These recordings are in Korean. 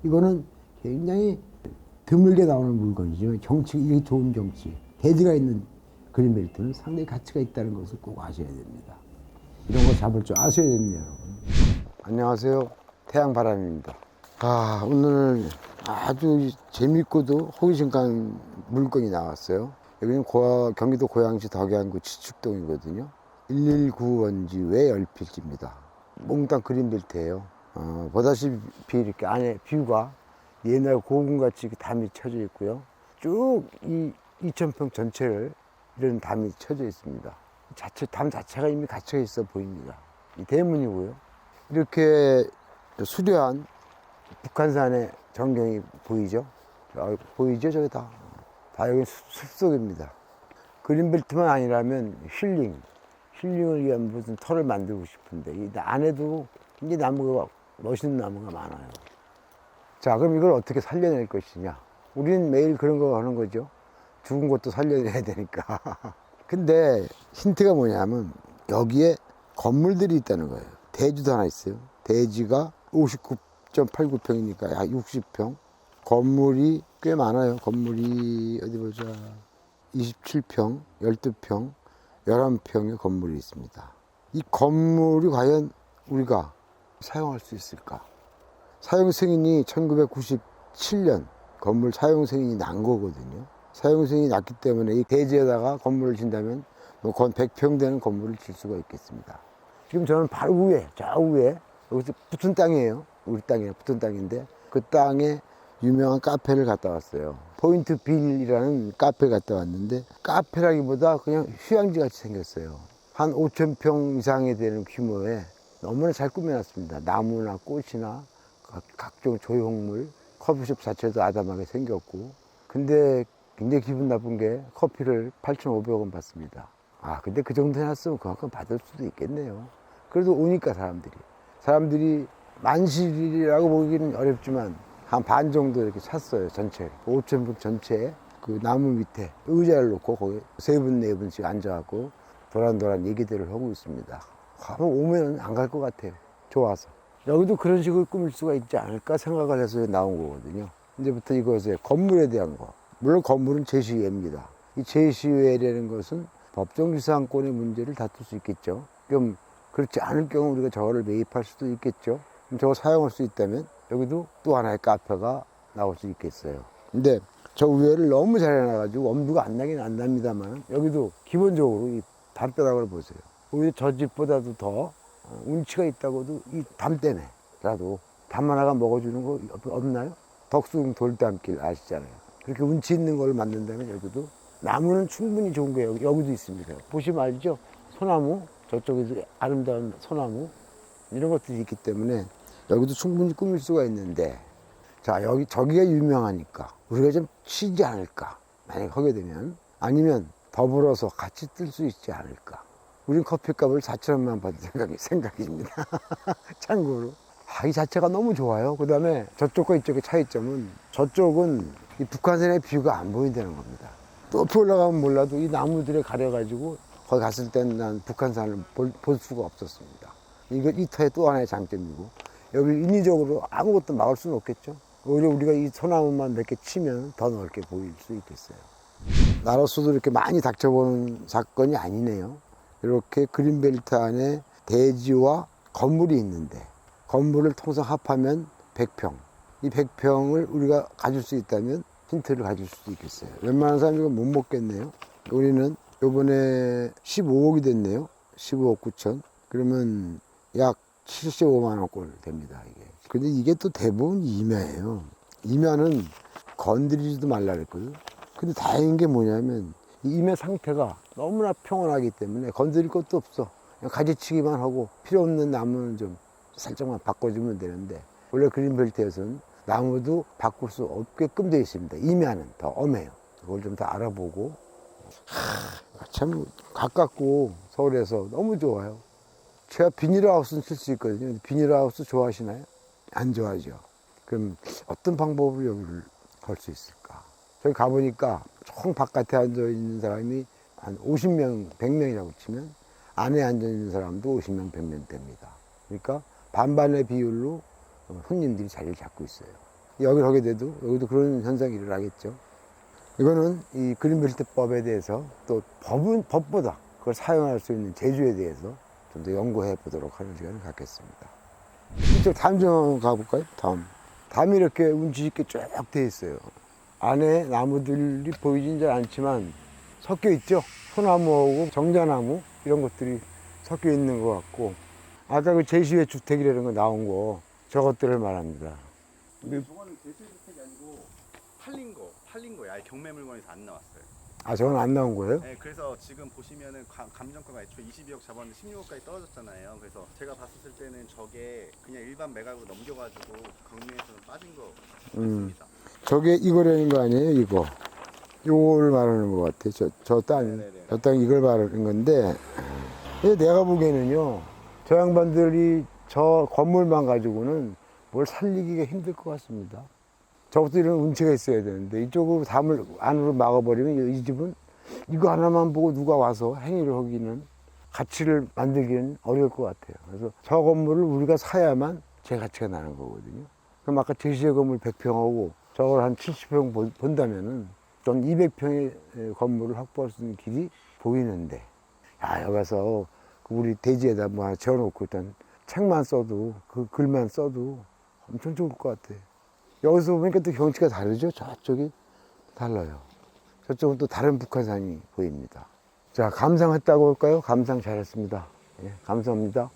이거는 굉장히 드물게 나오는 물건이죠. 경치, 이게 좋은 경치. 대지가 있는 그린벨트는 상당히 가치가 있다는 것을 꼭 아셔야 됩니다. 이런 거 잡을 줄 아셔야 됩니다, 여러분. 안녕하세요. 태양바람입니다. 오늘 아주 재밌고도 호기심간 물건이 나왔어요. 여기는 경기도 고양시 덕양구 지축동이거든요. 119원지 외 열필지입니다. 몽땅 그린벨트예요. 보다시피 이렇게 안에 뷰가 옛날 고궁같이 담이 쳐져 있고요. 쭉 이 2,000평 전체를 이런 담이 쳐져 있습니다. 담 자체가 이미 갇혀 있어 보입니다. 이 대문이고요. 이렇게 수려한 북한산의 전경이 보이죠? 보이죠? 저기 다 여기 숲속입니다. 그린벨트만 아니라면 힐링을 위한 무슨 터를 만들고 싶은데 이 안에도 이제 나무가 멋있는 나무가 많아요. 자, 그럼 이걸 어떻게 살려낼 것이냐? 우리는 매일 그런 거 하는 거죠. 죽은 것도 살려내야 되니까. 근데 힌트가 뭐냐면 여기에 건물들이 있다는 거예요. 대지도 하나 있어요. 대지가 59.89평이니까 약 60평. 건물이 꽤 많아요. 건물이 어디 보자. 27평, 12평, 11평의 건물이 있습니다. 이 건물이 과연 우리가 사용할 수 있을까? 사용 승인이 1997년 건물 사용 승인이 난 거거든요. 사용 승인이 났기 때문에 이 대지에다가 건물을 짓는다면 뭐 100평 되는 건물을 질 수가 있겠습니다. 지금 저는 바로 위에, 저 위에, 여기서 붙은 땅이에요. 우리 땅이랑 붙은 땅인데 그 땅에 유명한 카페를 갔다 왔어요. 포인트 빌이라는 카페를 갔다 왔는데 카페라기보다 그냥 휴양지 같이 생겼어요. 한 5,000평 이상이 되는 규모에 너무나 잘 꾸며놨습니다. 나무나 꽃이나 각종 조형물, 커피숍 자체도 아담하게 생겼고. 근데 굉장히 기분 나쁜 게 커피를 8,500원 받습니다. 근데 그 정도 해놨으면 그만큼 받을 수도 있겠네요. 그래도 오니까 사람들이 만실이라고 보기는 어렵지만 한 반 정도 이렇게 찼어요. 전체 5,000평 전체에 그 나무 밑에 의자를 놓고 거기 세 분 네 분씩 앉아갖고 도란도란 얘기들을 하고 있습니다. 오면 안 갈 것 같아요. 좋아서. 여기도 그런 식으로 꾸밀 수가 있지 않을까 생각을 해서 나온 거거든요. 이제부터 이것의 건물에 대한 거. 물론 건물은 제시외입니다. 이 제시외라는 것은 법정지상권의 문제를 다툴 수 있겠죠. 그럼 그렇지 않을 경우 우리가 저거를 매입할 수도 있겠죠. 그럼 저거 사용할 수 있다면 여기도 또 하나의 카페가 나올 수 있겠어요. 근데 저 위에를 너무 잘 해놔가지고 엄두가 안 나긴 안 납니다만 여기도 기본적으로 이 담벼락을 보세요. 오히려 저 집보다도 더 운치가 있다고도 이 담 때문에라도 담 하나가 먹어주는 거 없나요? 덕수궁 돌담길 아시잖아요. 그렇게 운치 있는 걸 만든다면 여기도 나무는 충분히 좋은 거예요. 여기도 있습니다. 보시면 알죠? 소나무, 저쪽에도 아름다운 소나무 이런 것들이 있기 때문에 여기도 충분히 꾸밀 수가 있는데 자, 저기가 유명하니까 우리가 좀 쉬지 않을까? 만약에 하게 되면 아니면 더불어서 같이 뜰 수 있지 않을까? 우린 커피값을 4,000원만 받은 생각입니다. 참고로. 이 자체가 너무 좋아요. 그 다음에 저쪽과 이쪽의 차이점은 저쪽은 이 북한산의 뷰가 안 보인다는 겁니다. 높이 올라가면 몰라도 이 나무들에 가려가지고 거기 갔을 땐 난 북한산을 볼 수가 없었습니다. 이 터의 또 하나의 장점이고 여기 인위적으로 아무것도 막을 수는 없겠죠. 오히려 우리가 이 소나무만 몇 개 치면 더 넓게 보일 수 있겠어요. 나로서도 이렇게 많이 닥쳐보는 사건이 아니네요. 이렇게 그린벨트 안에 대지와 건물이 있는데 건물을 통상 합하면 100평. 이 100평을 우리가 가질 수 있다면 힌트를 가질 수도 있겠어요. 웬만한 사람이 이거 못 먹겠네요. 우리는 요번에 15억이 됐네요. 15억 9천. 그러면 약 75만 원꼴 됩니다, 이게. 근데 이게 또 대부분 임야예요. 임야는 건드리지도 말라 그랬거든. 근데 다행인 게 뭐냐면 이 임야 상태가 너무나 평온하기 때문에 건드릴 것도 없어. 그냥 가지치기만 하고 필요 없는 나무는 좀 살짝만 바꿔주면 되는데 원래 그린벨트에서는 나무도 바꿀 수 없게끔 되어 있습니다. 임야는 더 엄해요. 그걸 좀 더 알아보고 참 가깝고 서울에서 너무 좋아요. 제가 비닐하우스는 칠 수 있거든요. 비닐하우스 좋아하시나요? 안 좋아하죠. 그럼 어떤 방법으로 여기를 걸 수 있을까? 저기 가보니까 총 바깥에 앉아있는 사람이 한 50명, 100명이라고 치면 안에 앉아있는 사람도 50명, 100명 됩니다. 그러니까 반반의 비율로 손님들이 자리를 잡고 있어요. 여기를 하게 돼도 여기도 그런 현상이 일어나겠죠. 이거는 이 그린벨트법에 대해서 또 법보다 그걸 사용할 수 있는 제주에 대해서 좀 더 연구해 보도록 하는 시간을 갖겠습니다. 이쪽 다음 좀 가볼까요? 다음이 이렇게 운치 있게 쭉 돼 있어요. 안에 나무들이 보이진 잘 않지만 섞여 있죠. 소나무하고 정자나무 이런 것들이 섞여 있는 것 같고, 아까 그 제시의 주택이라는 거 나온 거 저것들을 말합니다. 저거는 대수의 주택이 아니고 팔린 거예요. 아예 경매 물건에서 안 나왔어요. 아, 저건 안 나온 거예요? 네, 그래서 지금 보시면은 감정가가 애초에 22억 잡았는데 16억까지 떨어졌잖아요. 그래서 제가 봤을 때는 저게 그냥 일반 매각으로 넘겨가지고 경매에서는 빠진 거 같습니다. 저게 이거라는 거 아니에요? 이걸 말하는 것 같아. 저 땅 이걸 말하는 건데, 내가 보기에는요, 저 양반들이 저 건물만 가지고는 뭘 살리기가 힘들 것 같습니다. 저것도 이런 운치가 있어야 되는데, 이쪽으로 담을 안으로 막아버리면 이 집은 이거 하나만 보고 누가 와서 행위를 하기는, 가치를 만들기는 어려울 것 같아요. 그래서 저 건물을 우리가 사야만 제 가치가 나는 거거든요. 그럼 아까 제시의 건물 100평하고 저걸 한 70평 본다면은 전 200평의 건물을 확보할 수 있는 길이 보이는데, 야, 여기 가서 우리 대지에다 뭐 하나 지어놓고 일단 책만 써도, 그 글만 써도 엄청 좋을 것 같아. 여기서 보니까 또 경치가 다르죠? 저쪽이 달라요. 저쪽은 또 다른 북한산이 보입니다. 자, 감상했다고 할까요? 감상 잘했습니다. 예, 감사합니다.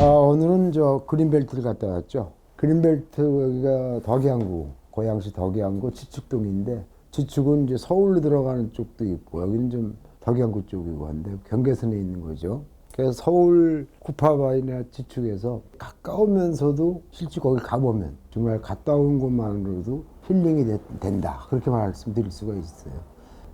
오늘은 저 그린벨트를 갔다 왔죠. 그린벨트 여기가 덕양구, 고양시 덕양구 지축동인데, 지축은 이제 서울로 들어가는 쪽도 있고, 여기는 좀 덕양구 쪽이고 한데 경계선에 있는 거죠. 그래서 서울 구파바이나 지축에서 가까우면서도 실제 거기 가보면 정말 갔다 온 것만으로도 힐링이 된다, 그렇게 말씀드릴 수가 있어요.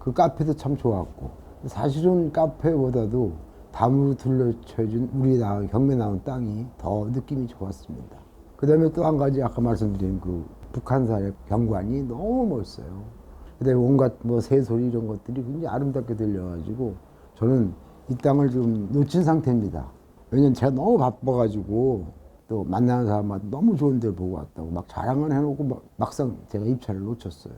그 카페도 참 좋았고, 사실은 카페보다도 담으로 둘러쳐진 우리 경매 나온 땅이 더 느낌이 좋았습니다. 그 다음에 또 한 가지 아까 말씀드린 그 북한산의 경관이 너무 멋있어요. 그 다음에 온갖 뭐 새소리 이런 것들이 굉장히 아름답게 들려가지고 저는 이 땅을 지금 놓친 상태입니다. 왜냐면 제가 너무 바빠가지고 또 만나는 사람마다 너무 좋은 데를 보고 왔다고 막 자랑을 해놓고 막상 제가 입찰을 놓쳤어요.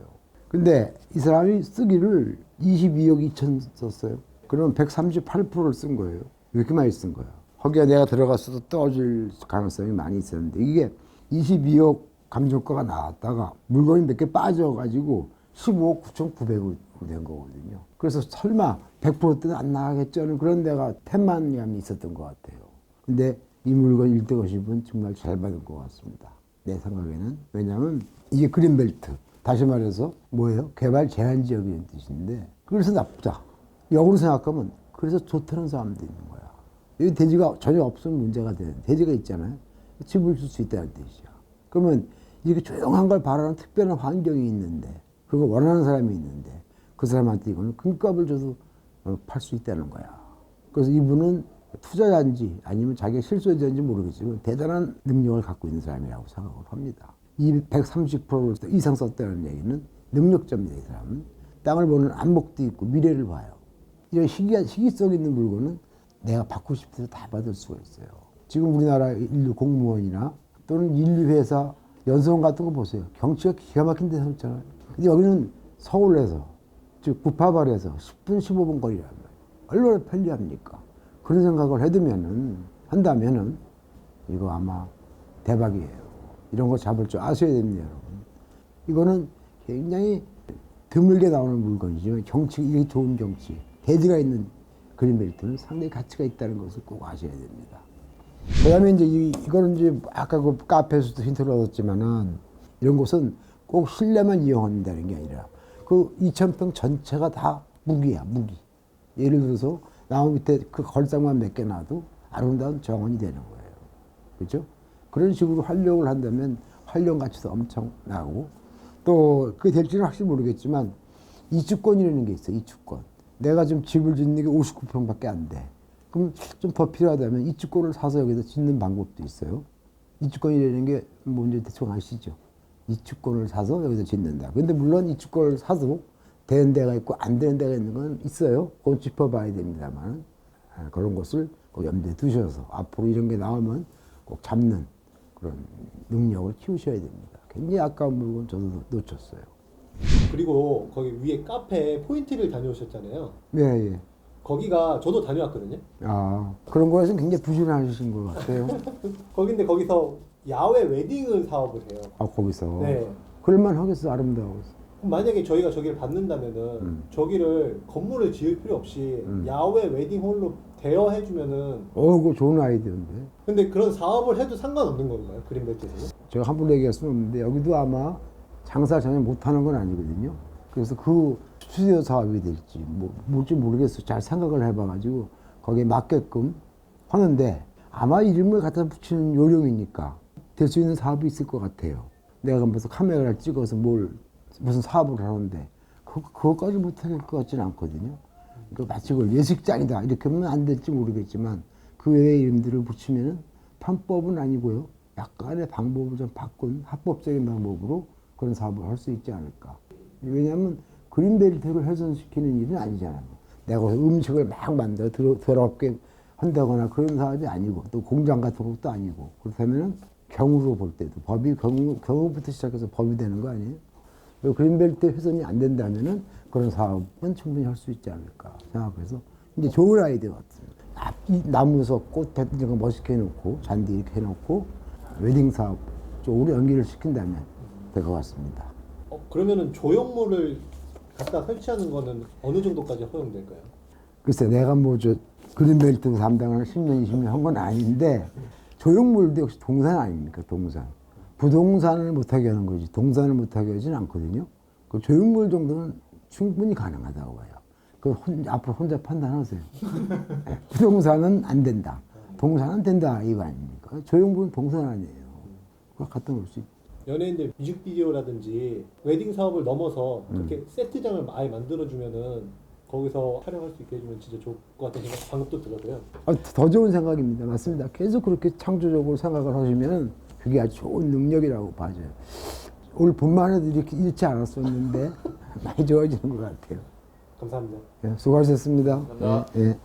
근데 이 사람이 쓰기를 22억 2천 썼어요. 그러면 138%를 쓴 거예요. 왜 이렇게 많이 쓴 거야? 거기에 내가 들어갔어도 떨어질 가능성이 많이 있었는데, 이게 22억 감정가가 나왔다가 물건이 몇 개 빠져가지고 15억 9,900으로 된 거거든요. 그래서 설마 100%대는 안 나가겠죠? 그런 데가 태만감이 있었던 것 같아요. 근데 이 물건 1등50은 정말 잘 받은 것 같습니다. 내 생각에는. 왜냐하면 이게 그린벨트. 다시 말해서 뭐예요? 개발 제한 지역이라는 뜻인데, 그래서 나쁘다. 역으로 생각하면 그래서 좋다는 사람도 있는 거야. 여기 대지가 전혀 없으면 문제가 되는, 대지가 있잖아요. 집을 줄 수 있다는 뜻이야. 그러면 이렇게 조용한 걸 바라는 특별한 환경이 있는데, 그걸 원하는 사람이 있는데, 그 사람한테 이거는 금값을 줘도 팔 수 있다는 거야. 그래서 이분은 투자자인지 아니면 자기가 실소유자인지 모르겠지만 대단한 능력을 갖고 있는 사람이라고 생각을 합니다. 이 130% 이상 썼다는 얘기는 능력자입니다. 이 사람은 땅을 보는 안목도 있고 미래를 봐요. 이런 희귀성 있는 물건은 내가 받고 싶을 때 다 받을 수가 있어요. 지금 우리나라 인류 공무원이나 또는 인류회사 연수원 같은 거 보세요. 경치가 기가 막힌 데서 있잖아요. 근데 여기는 서울에서, 즉 구파발에서 10분 15분 거리란 말이에요. 얼마나 편리합니까? 그런 생각을 한다면은 이거 아마 대박이에요. 이런 거 잡을 줄 아셔야 됩니다, 여러분. 이거는 굉장히 드물게 나오는 물건이지만 이게 좋은 경치, 대지가 있는 그린벨트는 상당히 가치가 있다는 것을 꼭 아셔야 됩니다. 그 다음에 이제 이거는 이제 아까 그 카페에서도 힌트를 얻었지만은, 이런 곳은 꼭 실내만 이용한다는 게 아니라 그 2,000평 전체가 다 무기야, 무기. 예를 들어서 나무 밑에 그 걸상만 몇 개 놔도 아름다운 정원이 되는 거예요. 그렇죠? 그런 식으로 활용을 한다면 활용 가치도 엄청 나고, 또 그게 될지는 확실히 모르겠지만 이주권이라는 게 있어요. 이주권. 내가 지금 집을 짓는 게 59평밖에 안 돼. 그럼 좀 더 필요하다면 이주권을 사서 여기다 짓는 방법도 있어요. 이주권이라는 게 뭔지 대충 아시죠? 이주권을 사서 여기다 짓는다. 근데 물론 이주권을 사도 되는 데가 있고 안 되는 데가 있는 건 있어요. 그건 짚어봐야 됩니다만, 그런 것을 꼭 염두에 두셔서 앞으로 이런 게 나오면 꼭 잡는 그런 능력을 키우셔야 됩니다. 굉장히 아까운 물건 저도 놓쳤어요. 그리고 거기 위에 카페 포인트를 다녀오셨잖아요. 예, 예. 거기가 저도 다녀왔거든요. 아, 그런 거에서 굉장히 부지런하신 것 같아요. 거긴데 거기서 야외 웨딩을 사업을 해요. 아, 거기서. 네. 그럴만 하겠어, 아름다워서. 그럼 만약에 저희가 저기를 받는다면은 저기를 건물을 지을 필요 없이 야외 웨딩홀로 대여해주면은 그거 좋은 아이디어인데. 근데 그런 사업을 해도 상관없는 건가요? 그린벨트에서는? 제가 함부로 얘기할 수는 없는데, 여기도 아마 장사 전혀 못하는 건 아니거든요. 그래서 그 스튜디오 사업이 될지, 뭘지 모르겠어요. 잘 생각을 해봐가지고, 거기에 맞게끔 하는데, 아마 이름을 갖다 붙이는 요령이니까 될 수 있는 사업이 있을 것 같아요. 내가 무슨 카메라를 찍어서 무슨 사업을 하는데, 그것까지 못할 것 같지는 않거든요. 그러니까 마치 그걸 예식장이다 이렇게 하면 안 될지 모르겠지만 그 외의 이름들을 붙이면은 편법은 아니고요. 약간의 방법을 좀 바꾼 합법적인 방법으로 그런 사업을 할 수 있지 않을까. 왜냐하면 그린벨트를 훼손시키는 일은 아니잖아요. 내가 음식을 막 만들어 더럽게 한다거나 그런 사업이 아니고 또 공장 같은 것도 아니고 그렇다면은 경우로 볼 때도 법이 경우부터 시작해서 법이 되는 거 아니에요? 그린벨트 훼손이 안 된다면은 그런 사업은 충분히 할 수 있지 않을까 생각해서 이제 좋은 아이디어 같습니다. 이 나무석 꽃 같은 거 멋있게 해놓고 잔디 이렇게 해놓고 웨딩 사업 쪽으로 연기를 시킨다면 될 것 같습니다. 그러면은 조형물을 갖다 설치하는 거는 어느 정도까지 허용될까요? 글쎄 내가 그린벨트 담당을 10년, 20년 한 건 아닌데 조형물도 역시 동산 아닙니까? 동산. 부동산을 못하게 하는 거지 동산을 못하게 하지는 않거든요. 그 조형물 정도는 충분히 가능하다고 봐요. 앞으로 혼자 판단하세요. 부동산은 안 된다. 동산은 된다 이거 아닙니까? 조형물은 동산 아니에요. 그거 갖다 놓을 수 있죠. 연예인들 뮤직비디오라든지 웨딩 사업을 넘어서 그렇게 세트장을 아예 만들어주면은 거기서 촬영할 수 있게 해주면 진짜 좋을 것 같은 생각 방금 또 들어서요. 더 좋은 생각입니다. 맞습니다. 계속 그렇게 창조적으로 생각을 하시면 그게 아주 좋은 능력이라고 봐요. 올 봄만 해도 이렇게 잃지 않았었는데 많이 좋아지는 것 같아요. 감사합니다. 수고하셨습니다. 감사합니다. 예.